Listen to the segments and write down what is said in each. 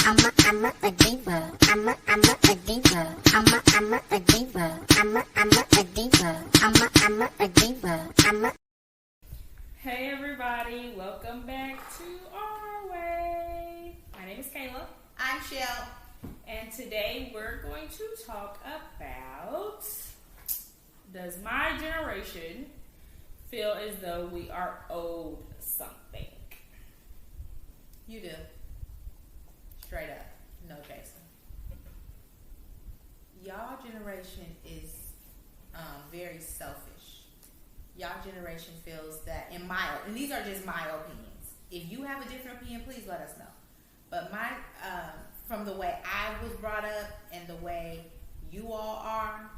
a diva. I'm a diva. I'm a diva. I'm a diva. I'm a diva. Hey everybody, welcome back to Our Way. My name is Kayla. I'm Shell. And today we're going to talk about, does my generation feel as though we are owed something? You do. Straight up. No, Jason. Y'all generation is very selfish. Y'all generation feels that, and these are just my opinions. If you have a different opinion, please let us know. But from the way I was brought up and the way you all are,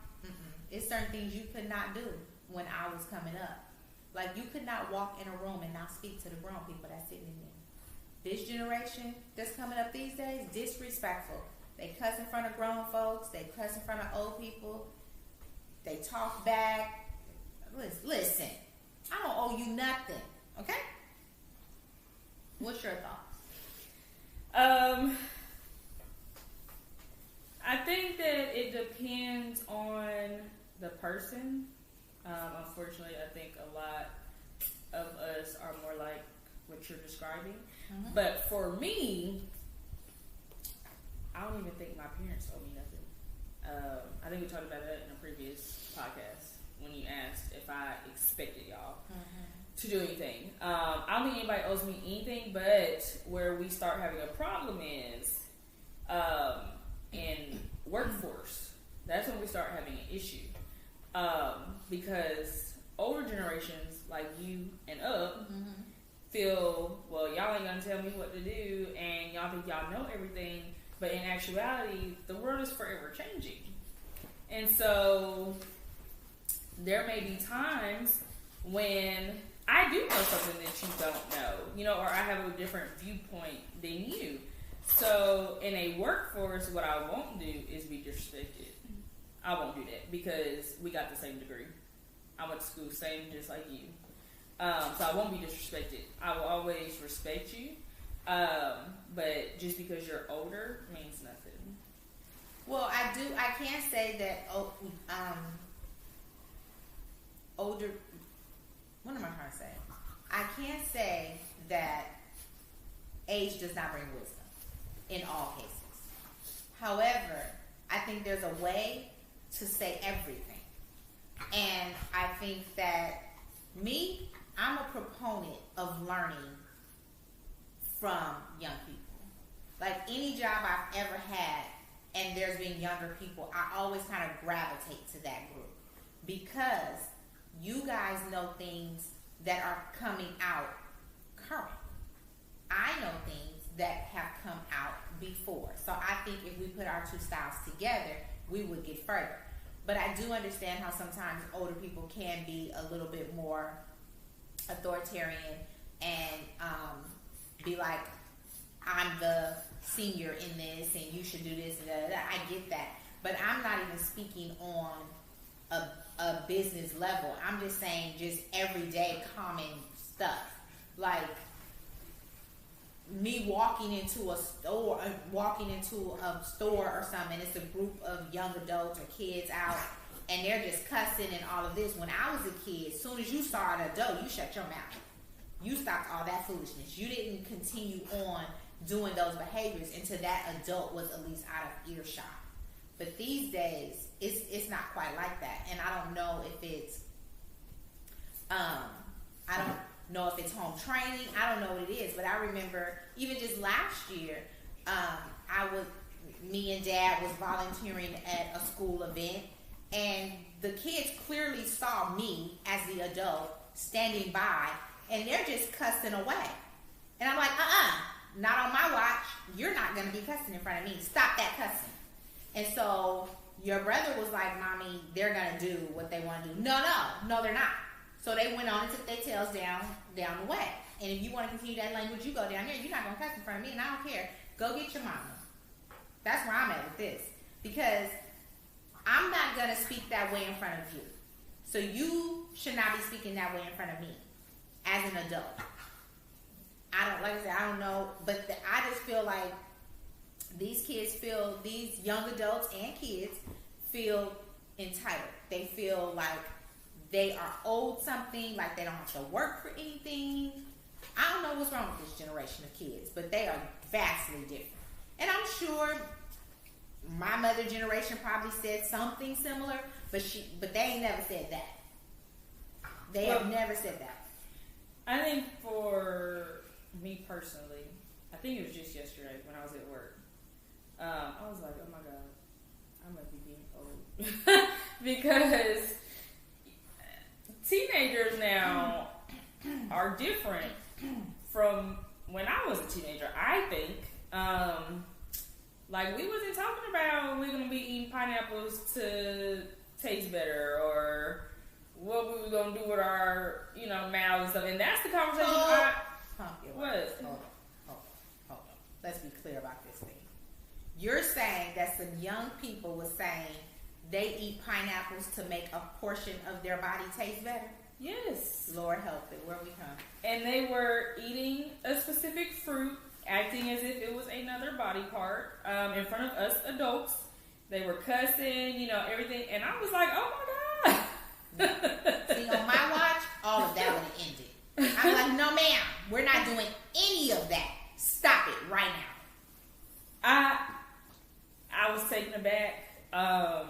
it's certain things you could not do when I was coming up. Like, you could not walk in a room and not speak to the grown people that's sitting in there. This generation that's coming up these days, disrespectful. They cuss in front of grown folks. They cuss in front of old people. They talk back. Listen, I don't owe you nothing, okay? What's your thoughts? I think that it depends on the person. Unfortunately, I think a lot of us are more like what you're describing. Mm-hmm. But for me, I don't even think my parents owe me nothing. I think we talked about that in a previous podcast when you asked if I expected y'all to do anything. I don't think anybody owes me anything, but where we start having a problem is in workforce. That's when we start having an issue. Because older generations like you and up feel, well, y'all ain't gonna tell me what to do, and y'all think y'all know everything, but in actuality, the world is forever changing. And so there may be times when I do know something that you don't know, or I have a different viewpoint than you. So in a workforce, what I won't do is be disrespected. I won't do that because we got the same degree. I went to school same just like you. So I won't be disrespected. I will always respect you. But just because you're older means nothing. Well, I can't say that older, what am I trying to say? I can't say that age does not bring wisdom in all cases. However, I think there's a way to say everything. And I think that I'm a proponent of learning from young people. Like any job I've ever had, and there's been younger people, I always kind of gravitate to that group because you guys know things that are coming out current. I know things that have come out before. So I think if we put our two styles together, we would get further. But I do understand how sometimes older people can be a little bit more authoritarian and be like, I'm the senior in this and you should do this and that. I get that. But I'm not even speaking on a business level. I'm just saying just everyday common stuff. Like me walking into a store or something, it's a group of young adults or kids out, and they're just cussing and all of this. When I was a kid, as soon as you saw an adult, you shut your mouth. You stopped all that foolishness. You didn't continue on doing those behaviors until that adult was at least out of earshot. But these days, it's not quite like that, and I don't know if it's home training. I don't know what it is, but I remember even just last year, me and Dad was volunteering at a school event, and the kids clearly saw me as the adult standing by, and they're just cussing away. And I'm like, not on my watch. You're not going to be cussing in front of me. Stop that cussing. And so your brother was like, Mommy, they're going to do what they want to do. No, they're not. So they went on and took their tails down the way. And if you want to continue that language, you go down here. You're not going to cuss in front of me, and I don't care. Go get your mama. That's where I'm at with this. Because I'm not going to speak that way in front of you. So you should not be speaking that way in front of me as an adult. I don't know, but I just feel like these young adults and kids feel entitled. They feel like they are owed something, like they don't have to work for anything. I don't know what's wrong with this generation of kids, but they are vastly different. And I'm sure my mother generation probably said something similar, but they ain't never said that. They have never said that. I think for me personally, I think it was just yesterday when I was at work. I was like, oh my God, I must be getting old. Because teenagers now are different from when I was a teenager, I think. Like, we wasn't talking about we're going to be eating pineapples to taste better, or what we were going to do with our, mouths and stuff. And that's the conversation what? Hold on. Let's be clear about this thing. You're saying that some young people were saying they eat pineapples to make a portion of their body taste better? Yes. Lord help it. Where we come? And they were eating a specific fruit, acting as if it was another body part, in front of us adults. They were cussing, everything. And I was like, oh my God. See, on my watch, all of that would have ended. I'm like, no ma'am, we're not doing any of that. Stop it right now. I was taken aback. I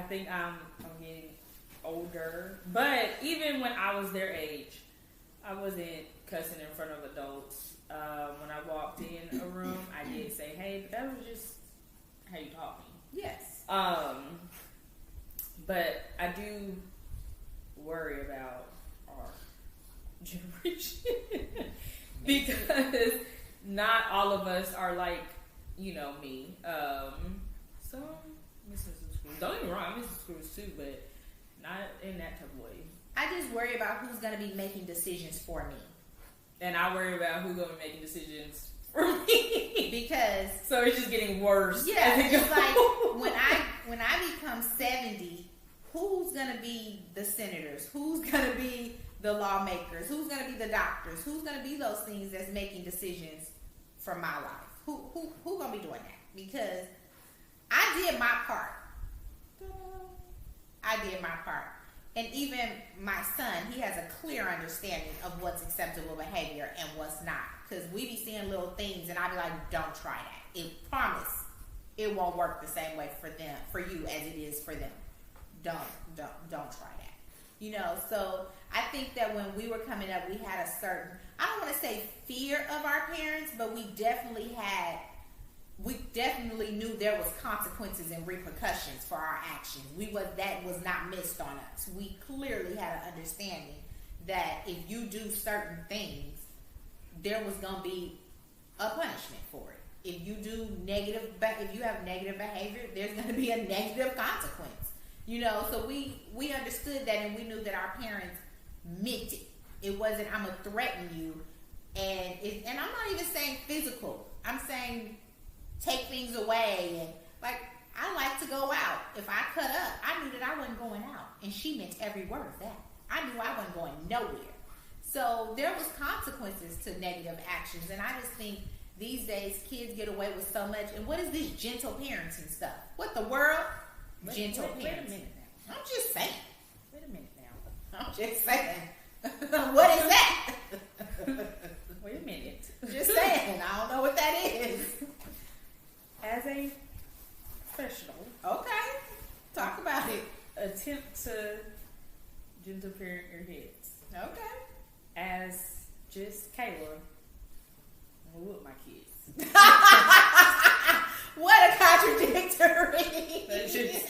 think I'm getting older, but even when I was their age, I wasn't cussing in front of adults. When I walked in a room, I did say, "Hey," but that was just how you taught me. Yes. But I do worry about our generation because not all of us are like, me. So missing some screws. Don't get me wrong, I'm missing screws too, but not in that type of way. I just worry about who's going to be making decisions for me. And I worry about who's going to be making decisions for me. Because so it's just getting worse. Yeah, it's like when I become 70, who's going to be the senators? Who's going to be the lawmakers? Who's going to be the doctors? Who's going to be those things that's making decisions for my life? Who going to be doing that? Because I did my part. And even my son, he has a clear understanding of what's acceptable behavior and what's not. Because we be seeing little things and I be like, don't try that. Promise it won't work the same way for you as it is for them. Don't try that. So I think that when we were coming up, we had a certain, I don't want to say fear of our parents, but we definitely knew there was consequences and repercussions for our actions. That was not missed on us. We clearly had an understanding that if you do certain things, there was going to be a punishment for it. If you have negative behavior, there's going to be a negative consequence. So we understood that, and we knew that our parents meant it. It wasn't, I'm going to threaten you. And I'm not even saying physical. I'm saying take things away. And I like to go out. If I cut up, I knew that I wasn't going out. And she meant every word of that. I knew I wasn't going nowhere. So there was consequences to negative actions. And I just think these days kids get away with so much. And what is this gentle parenting stuff? What the world? Gentle parenting. Wait a minute now. I'm just saying. Wait a minute now. I'm just saying. What is that? Wait a minute. Just saying. I don't know what that is. As a professional, okay, talk about it. Attempt to gentle parent your kids. Okay. As just Kayla, I'm gonna whoop my kids. What a contradictory. That's just...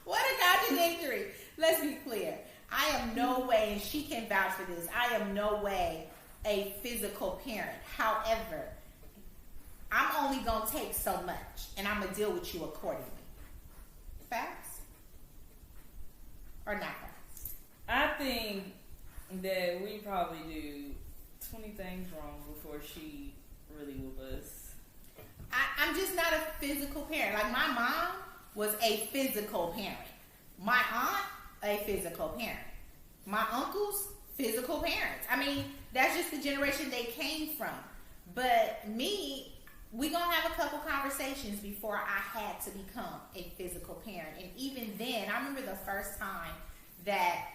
What a contradictory. Let's be clear. I am no way, and she can vouch for this, I am no way a physical parent. However, I'm only going to take so much, and I'm going to deal with you accordingly. Facts? Or not facts? I think that we probably do 20 things wrong before she really whoop us. I'm just not a physical parent. Like, my mom was a physical parent. My aunt, a physical parent. My uncles, physical parents. I mean, That's just the generation they came from. But me, we gonna have a couple conversations before I had to become a physical parent. And even then, I remember the first time that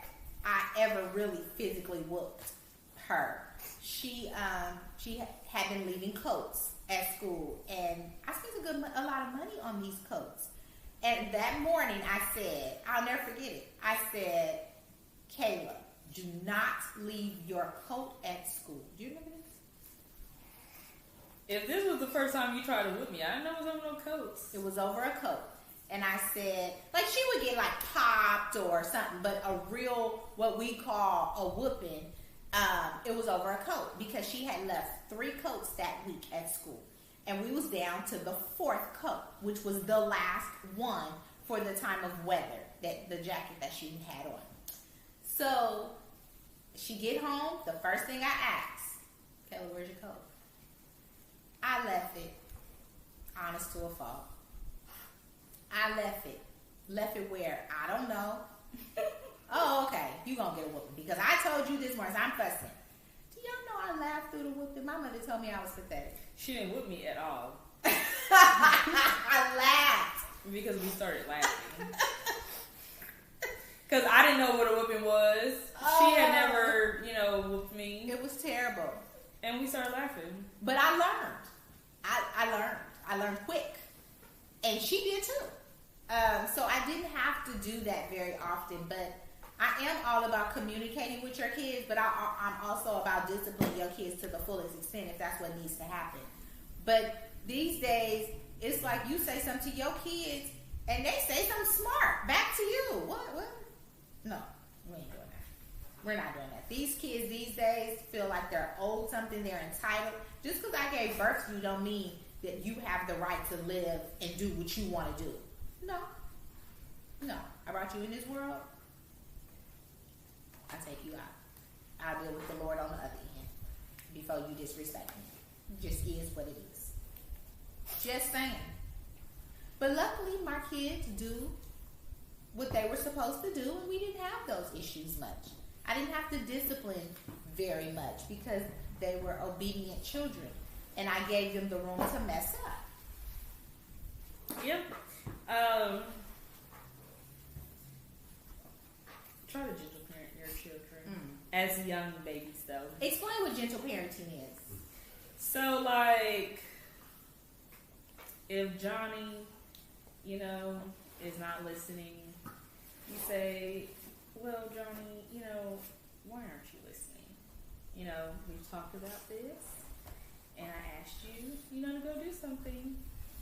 I ever really physically whooped her. She had been leaving coats at school, and I spent a lot of money on these coats. And that morning, I said, I'll never forget it. I said, Kayla, do not leave your coat at school. Do you remember this? If this was the first time you tried to whip me, I didn't know it was over no coats. It was over a coat. And I said, like, she would get, like, popped or something, but a real, what we call a whooping, it was over a coat because she had left 3 coats that week at school. And we was down to the 4th coat, which was the last one for the time of weather, that the jacket that she had on. So she get home, the first thing I asked, Kayla, where's your coat? I left it, honest to a fault. I left it. Left it where? I don't know. Oh, okay. You gonna get a whooping because I told you this morning. So I'm fussing. Do y'all know I laughed through the whooping? My mother told me I was pathetic. She didn't whip me at all. I laughed because we started laughing. Because I didn't know what a whooping was. She had never, whooped me. It was terrible. And we started laughing. But I learned. I learned quick. And she did too. So I didn't have to do that very often. But I am all about communicating with your kids. But I'm also about disciplining your kids to the fullest extent if that's what needs to happen. But these days, it's like you say something to your kids and they say something smart back to you. What? No, we ain't doing that. We're not doing that. These kids these days feel like they're owed something, they're entitled. Just because I gave birth to you don't mean that you have the right to live and do what you want to do. No. I brought you in this world. I take you out. I'll deal with the Lord on the other end before you disrespect me. It just is what it is. Just saying. But luckily, my kids do what they were supposed to do, and we didn't have those issues much. I didn't have to discipline very much because they were obedient children, and I gave them the room to mess up. Yep. Try to gentle parent your children as young babies, though. Explain what gentle parenting is. So, like, if Johnny, is not listening, you say, well, Johnny, why aren't you listening? We've talked about this, and I asked you, to go do something.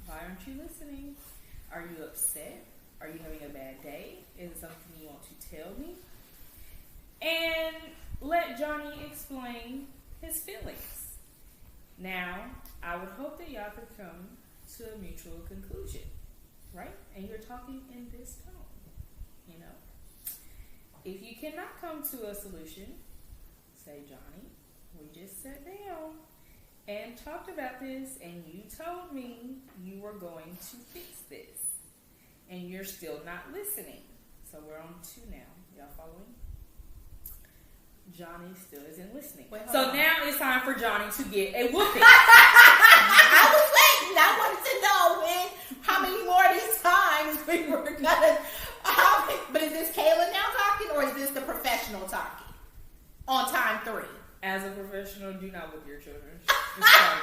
Why aren't you listening? Are you upset? Are you having a bad day? Is it something you want to tell me? And let Johnny explain his feelings. Now, I would hope that y'all could come to a mutual conclusion, right? And you're talking in this tone, If you cannot come to a solution, say, Johnny, we just sat down and talked about this, and you told me you were going to fix this, and you're still not listening. So we're on 2 now. Y'all following? Johnny still isn't listening. So now it's time for Johnny to get a whooping. I was waiting. I wanted to know how many more of these times we were gonna. But is this Kayla now talking, or is this the professional talking? On time 3. As a professional, do not whip your children. Child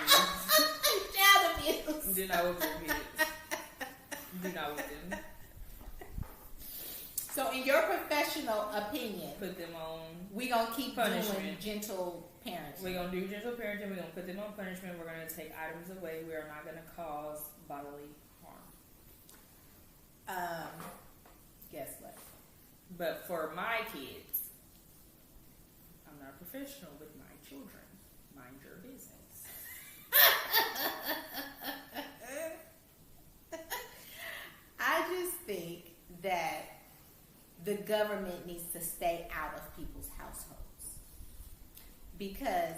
abuse. Do not whip your kids. Do not whip them. So, in your professional opinion, put them on. We're gonna keep punishment. Doing gentle parenting. We're gonna do gentle parenting. We're gonna put them on punishment. We're gonna take items away. We are not gonna cause bodily harm. Guess what? But for my kids, I'm not a professional with my children. Mind your business. I just think that the government needs to stay out of people's households. Because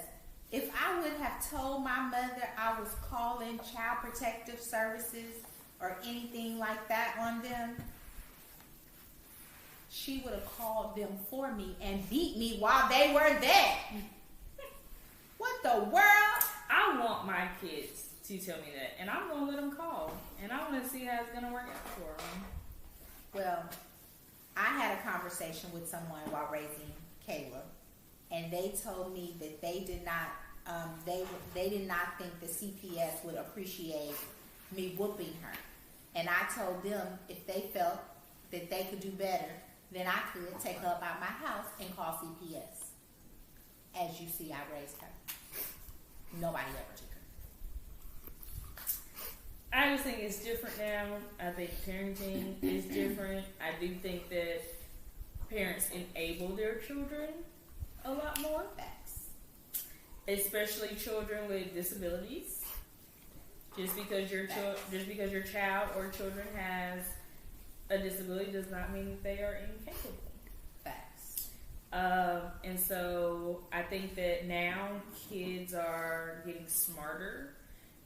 if I would have told my mother I was calling Child Protective Services or anything like that on them, she would have called them for me and beat me while they were there. world? I want my kids to tell me that, and I'm gonna let them call, and I want to see how it's gonna work out for them. Well, I had a conversation with someone while raising Kayla, and they told me that they did not they did not think the CPS would appreciate me whooping her. And I told them if they felt that they could do better, then I could take her up out my house and call CPS. As you see, I raised her. Nobody ever took her. I just think it's different now. I think parenting is different. I do think that parents enable their children a lot more. Facts. Especially children with disabilities. Just because your child or children has a disability does not mean that they are incapable. Facts. And so I think that now kids are getting smarter,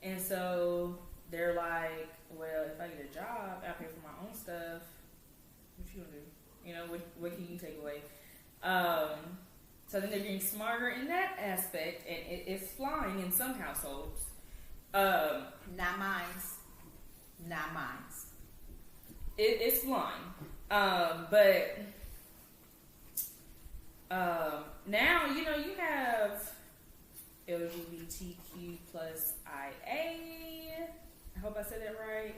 and so they're like, well, if I get a job, I pay for my own stuff. What you gonna do? You know, what can you take away? So then they're getting smarter in that aspect, and it's flying in some households. Not mine's. Not mine's. It's flying. But now, you know, you have LGBTQ plus IA. I hope I said that right.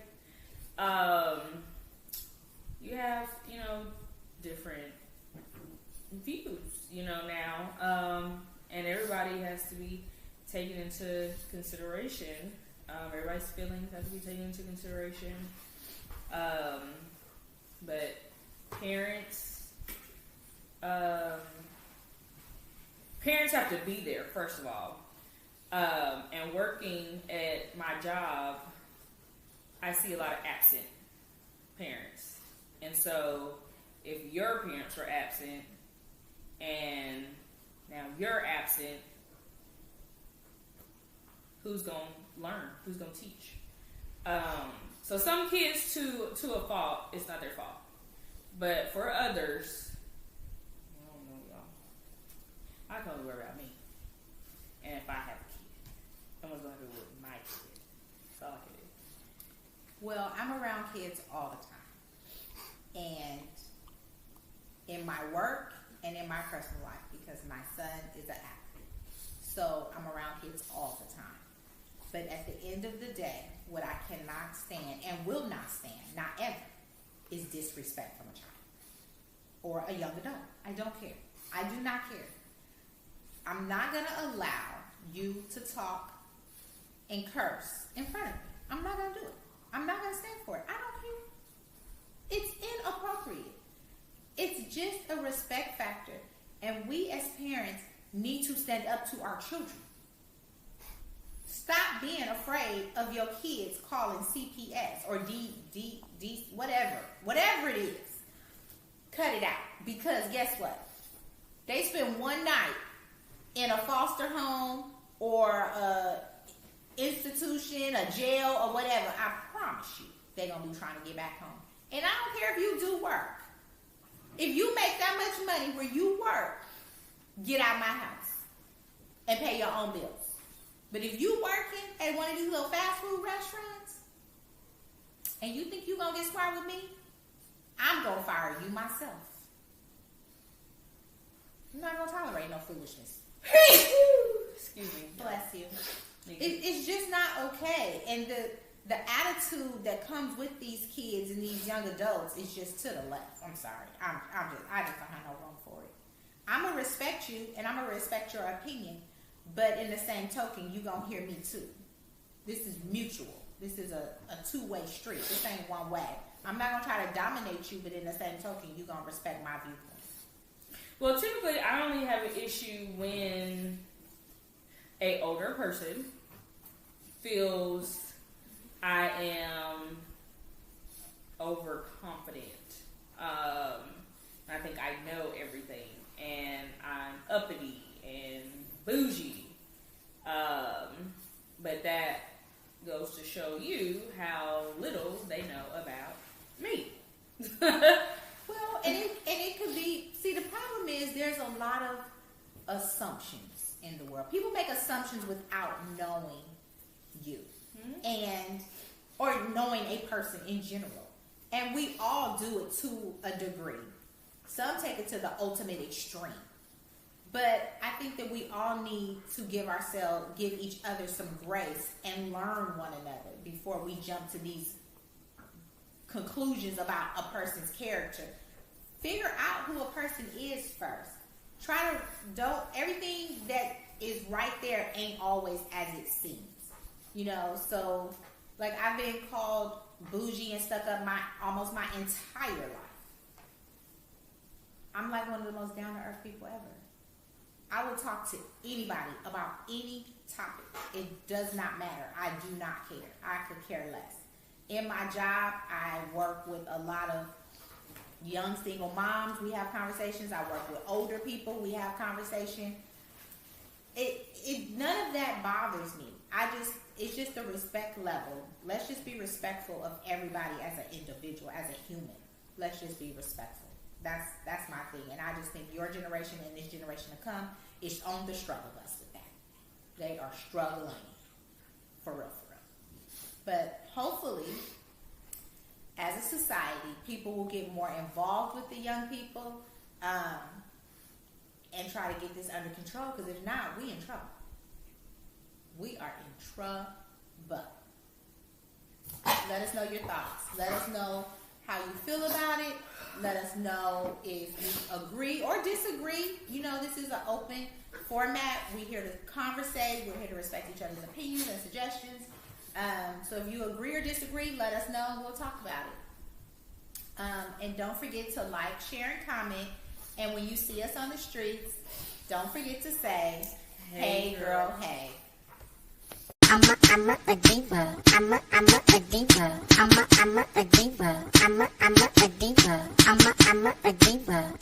You have, you know, different views, you know, now. And everybody has to be taken into consideration. Everybody's feelings have to be taken into consideration. But parents have to be there, first of all. And working at my job, I see a lot of absent parents. And so if your parents were absent and now you're absent, who's going to learn? Who's going to teach? So some kids, to a fault, it's not their fault. But for others, I don't know, y'all. I can only worry about me. And if I have a kid, I'm going to have to worry with my kid. That's all I can do. Well, I'm around kids all the time. And in my work and in my personal life, because my son is an athlete. So I'm around kids all the time. But at the end of the day, what I cannot stand and will not stand, not ever, is disrespect from a child or a young adult. I don't care. I do not care. I'm not going to allow you to talk and curse in front of me. I'm not going to do it. I'm not going to stand for it. I don't care. It's inappropriate. It's just a respect factor. And we as parents need to stand up to our children. Stop being afraid of your kids calling CPS or D, whatever it is. Cut it out. Because guess what? They spend one night in a foster home or a institution, a jail, or whatever. I promise you, they're going to be trying to get back home. And I don't care if you do work. If you make that much money where you work, get out of my house and pay your own bills. But if you working at one of these little fast food restaurants and you think you're going to get smart with me, I'm going to fire you myself. I'm not going to tolerate no foolishness. Excuse me. Bless you. It's just not okay. And the attitude that comes with these kids and these young adults is just to the left. I'm sorry. I just don't have no room for it. I'm going to respect you and I'm going to respect your opinion. But in the same token, you're going to hear me too. This is mutual. This is a two-way street. This ain't one way. I'm not going to try to dominate you, but in the same token, you're going to respect my viewpoint. Well, typically, I only have an issue when a older person feels I am overconfident. I think I know everything, and I'm uppity and bougie. But that goes to show you how little they know about me. Well, and it could be, see, the problem is there's a lot of assumptions in the world. People make assumptions without knowing you and or knowing a person in general. And we all do it to a degree. Some take it to the ultimate extreme. But I think that we all need to give each other some grace and learn one another before we jump to these conclusions about a person's character. Figure out who a person is first. Everything that is right there ain't always as it seems. You know, so like I've been called bougie and stuck up almost my entire life. I'm like one of the most down to earth people ever. I will talk to anybody about any topic. It does not matter. I do not care. I could care less. In my job, I work with a lot of young single moms. We have conversations. I work with older people. We have conversation. None of that bothers me. It's just a respect level. Let's just be respectful of everybody as an individual, as a human. Let's just be respectful. That's my thing. And I just think your generation and this generation to come is on the struggle bus with that. They are struggling. For real. But hopefully, as a society, people will get more involved with the young people and try to get this under control. Because if not, we in trouble. We are in trouble. Let us know your thoughts. Let us know how you feel about it. Let us know if you agree or disagree. You know, this is an open format. We're here to conversate. We're here to respect each other's opinions and suggestions. So if you agree or disagree, let us know and we'll talk about it. And don't forget to like, share, and comment. And when you see us on the streets, don't forget to say, hey girl, hey. I'm a diva. I'm a diva. I'm a diva. I'm a diva. I'm a diva.